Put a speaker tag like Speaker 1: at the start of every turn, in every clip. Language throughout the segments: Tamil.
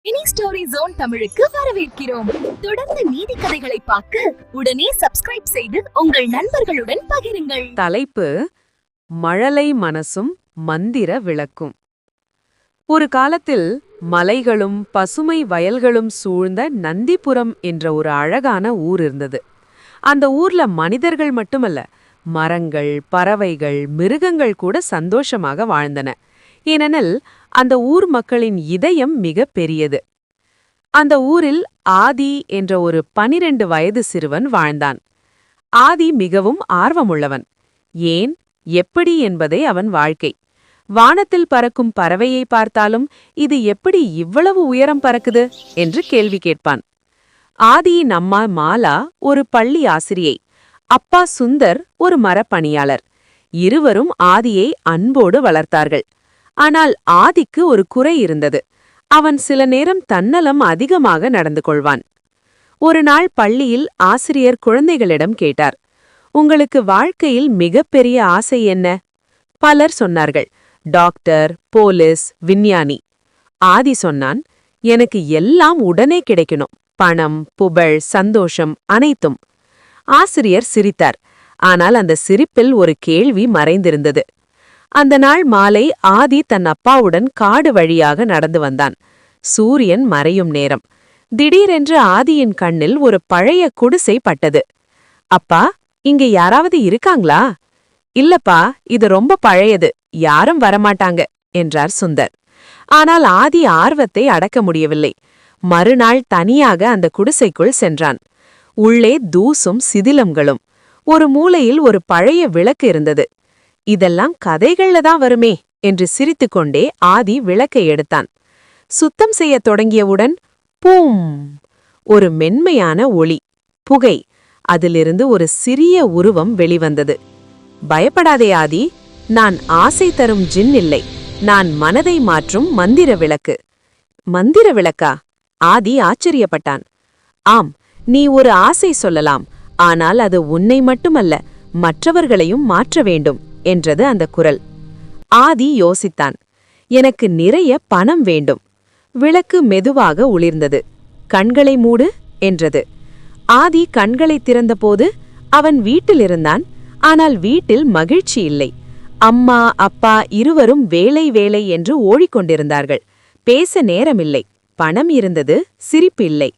Speaker 1: இனி ஸ்டோரி ஜோன் தமிழுக்கு வரவேற்கிறோம். தொடர்ந்து நீதி கதைகளை பார்க்க உடனே சப்ஸ்கிரைப் செய்து உங்கள் நண்பர்களுடன் பகிருங்கள்.
Speaker 2: தலைப்பு: மழலை மனசும் மந்திர விளக்கும். ஒரு காலத்தில் மலைகளும் பசுமை வயல்களும் சூழ்ந்த நந்திபுரம் என்ற ஒரு அழகான ஊர் இருந்தது. அந்த ஊர்ல மனிதர்கள் மட்டுமல்ல, மரங்கள், பறவைகள், மிருகங்கள் கூட சந்தோஷமாக வாழ்ந்தன. ஏனெனில் அந்த ஊர் மக்களின் இதயம் மிக பெரியது. அந்த ஊரில் ஆதி என்ற ஒரு 12 வயது சிறுவன் வாழ்ந்தான். ஆதி மிகவும் ஆர்வமுள்ளவன். ஏன், எப்படி என்பதே அவன் வாழ்க்கை. வானத்தில் பறக்கும் பறவையை பார்த்தாலும் இது எப்படி இவ்வளவு உயரம் பறக்குது என்று கேள்வி கேட்பான். ஆதியின் அம்மா மாலா ஒரு பள்ளி ஆசிரியை, அப்பா சுந்தர் ஒரு மரப்பணியாளர். இருவரும் ஆதியை அன்போடு வளர்த்தார்கள். ஆனால் ஆதிக்கு ஒரு குறை இருந்தது. அவன் சில நேரம் தன்னலம் அதிகமாக நடந்து கொள்வான். ஒரு நாள் பள்ளியில் ஆசிரியர் குழந்தைகளிடம் கேட்டார், உங்களுக்கு வாழ்க்கையில் மிகப்பெரிய ஆசை என்ன? பலர் சொன்னார்கள், டாக்டர், போலீஸ், விஞ்ஞானி. ஆதி சொன்னான், எனக்கு எல்லாம் உடனே கிடைக்கணும். பணம், புகழ், சந்தோஷம் அனைத்தும். ஆசிரியர் சிரித்தார். ஆனால் அந்த சிரிப்பில் ஒரு கேள்வி மறைந்திருந்தது. அந்த நாள் மாலை ஆதி தன் அப்பாவுடன் காடு வழியாக நடந்து வந்தான். சூரியன் மறையும் நேரம். திடீரென்று ஆதியின் கண்ணில் ஒரு பழைய குடிசை பட்டது. அப்பா, இங்க யாராவது இருக்காங்களா? இல்லப்பா, இது ரொம்ப பழையது, யாரும் வரமாட்டாங்க என்றார் சுந்தர். ஆனால் ஆதி ஆர்வத்தை அடக்க முடியவில்லை. மறுநாள் தனியாக அந்த குடிசைக்குள் சென்றான். உள்ளே தூசும் சிதிலங்களும். ஒரு மூலையில் ஒரு பழைய விளக்கு இருந்தது. இதெல்லாம் கதைகள்ல தான் வருமே என்று சிரித்துக்கொண்டே ஆதி விளக்கை எடுத்தான். சுத்தம் செய்யத் தொடங்கியவுடன் பூம், ஒரு மென்மையான ஒளி, புகை. அதிலிருந்து ஒரு சிறிய உருவம் வெளிவந்தது. பயப்படாதே ஆதி, நான் ஆசை தரும் ஜின் இல்லை, நான் மனதை மாற்றும் மந்திர விளக்கு. மந்திர விளக்கா? ஆதி ஆச்சரியப்பட்டான். ஆம், நீ ஒரு ஆசை சொல்லலாம், ஆனால் அது உன்னை மட்டுமல்ல, மற்றவர்களையும் மாற்ற வேண்டும் என்றது அந்த குரல். ஆதி யோசித்தான். எனக்கு நிறைய பணம் வேண்டும். விளக்கு மெதுவாக ஒளிர்ந்தது. கண்களை மூடு என்றது. ஆதி கண்களை திறந்தபோது அவன் வீட்டில் இருந்தான். ஆனால் வீட்டில் மகிழ்ச்சி இல்லை. அம்மா, அப்பா இருவரும் வேலை வேலை என்று ஓடிக்கொண்டிருந்தார்கள். பேச நேரமில்லை. பணம் இருந்தது, சிரிப்பு இல்லை.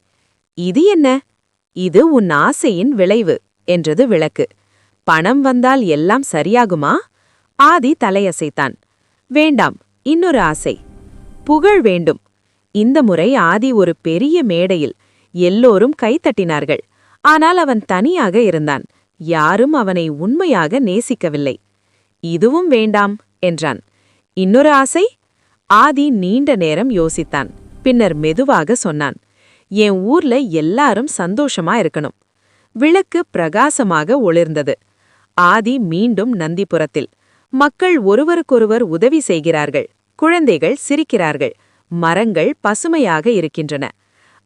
Speaker 2: இது என்ன? இது உன் ஆசையின் விளைவு என்றது விளக்கு. பணம் வந்தால் எல்லாம் சரியாகுமா? ஆதி தலையசைத்தான். வேண்டாம், இன்னொரு ஆசை. புகழ் வேண்டும். இந்த முறை ஆதி ஒரு பெரிய மேடையில். எல்லோரும் கைத்தட்டினார்கள். ஆனால் அவன் தனியாக இருந்தான். யாரும் அவனை உண்மையாக நேசிக்கவில்லை. இதுவும் வேண்டாம் என்றான். இன்னொரு ஆசை? ஆதி நீண்ட நேரம் யோசித்தான். பின்னர் மெதுவாக சொன்னான், என் ஊர்ல எல்லாரும் சந்தோஷமா இருக்கணும். விளக்கு பிரகாசமாக ஒளிர்ந்தது. ஆதி மீண்டும் நந்திபுரத்தில். மக்கள் ஒருவருக்கொருவர் உதவி செய்கிறார்கள். குழந்தைகள் சிரிக்கிறார்கள். மரங்கள் பசுமையாக இருக்கின்றன.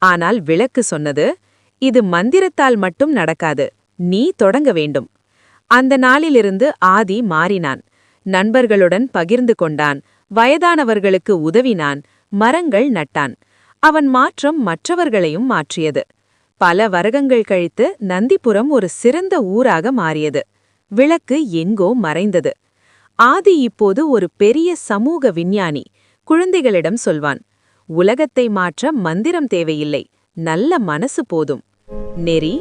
Speaker 2: ஆனால் விளக்கு சொன்னது, இது மந்திரத்தால் மட்டும் நடக்காது, நீ தொடங்க வேண்டும். அந்த நாளிலிருந்து ஆதி மாறினான். நண்பர்களுடன் பகிர்ந்து கொண்டான். வயதானவர்களுக்கு உதவினான். மரங்கள் நட்டான். அவன் மாற்றம் மற்றவர்களையும் மாற்றியது. பல வருடங்கள் கழித்து நந்திபுரம் ஒரு சிறந்த ஊராக மாறியது. விளக்கு எங்கோ மறைந்தது. ஆதி இப்போது ஒரு பெரிய சமூக விஞ்ஞானி. குழந்தைகளிடம் சொல்வான், உலகத்தை மாற்ற மந்திரம் தேவையில்லை, நல்ல மனசு போதும். நெறி,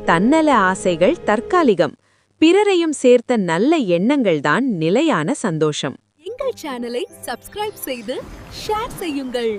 Speaker 2: தன்னல ஆசைகள் தற்காலிகம். பிறரையும் சேர்த்த நல்ல எண்ணங்கள்தான் நிலையான சந்தோஷம்.
Speaker 1: எங்கள் சேனலை சப்ஸ்கிரைப் செய்து ஷேர் செய்யுங்கள்.